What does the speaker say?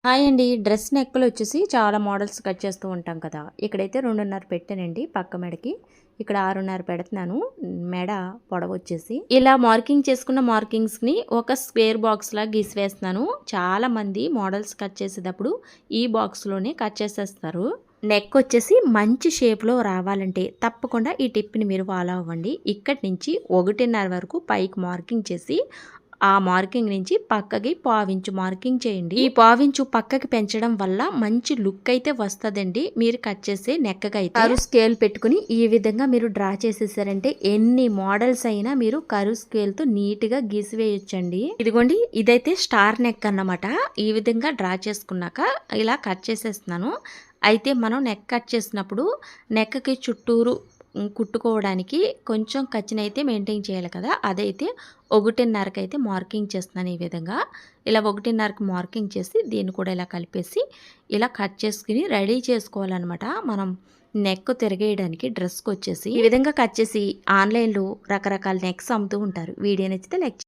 Hi అండి. Dress నెక్కులు వచ్చేసి చాలా మోడల్స్ కట్ చేస్తూ ఉంటాం కదా. ఇక్కడైతే 2.5 పెట్టానండి పక్క మెడకి. ఇక్కడ 6.5 పెడుతున్నాను. మెడ పొడవు వచ్చేసి ఇలా మార్కింగ్ చేసుకున్న మార్కింగ్స్ని ఒక స్క్వేర్ బాక్స్ లా గీసివేస్తున్నాను. చాలా మంది మోడల్స్ కట్ చేసేటప్పుడు ఈ బాక్స్లోనే కట్ చేసేస్తారు. నెక్ వచ్చేసి మంచి షేప్లో రావాలంటే తప్పకుండా ఈ టిప్ని మీరు ఫాలో అవ్వండి. ఇక్కడి నుంచి 1.5 వరకు పైకి మార్కింగ్ చేసి ఆ మార్కింగ్ నుంచి పక్కకి పావించు మార్కింగ్ చేయండి. ఈ పావించు పక్కకి పెంచడం వల్ల మంచి లుక్ అయితే వస్తుందండి. మీరు కట్ చేసే నెక్కగా అయితే కరువు స్కేల్ పెట్టుకుని ఈ విధంగా మీరు డ్రా చేసేసారంటే ఎన్ని మోడల్స్ అయినా మీరు కరువు స్కేల్ తో నీట్ గా గీసివేయొచ్చండి. ఇదిగోండి, ఇదైతే స్టార్ నెక్ అన్నమాట. ఈ విధంగా డ్రా చేసుకున్నాక ఇలా కట్ చేసేస్తున్నాను. అయితే మనం నెక్ కట్ చేసినప్పుడు నెక్కకి చుట్టూరు కుట్టుకోవడానికి కొంచెం ఖర్చునైతే మెయింటైన్ చేయాలి కదా. అదైతే 1.5కి అయితే మార్కింగ్ చేస్తున్నాను. ఈ విధంగా ఇలా 1.5కి మార్కింగ్ చేసి దీన్ని కూడా ఇలా కలిపేసి ఇలా కట్ చేసుకుని రెడీ చేసుకోవాలన్నమాట. మనం నెక్ తిరగేయడానికి డ్రెస్కి వచ్చేసి ఈ విధంగా కట్ చేసి ఆన్లైన్లో రకరకాల నెక్స్ అమ్ముతూ ఉంటారు. వీడియో నచ్చితే లైక్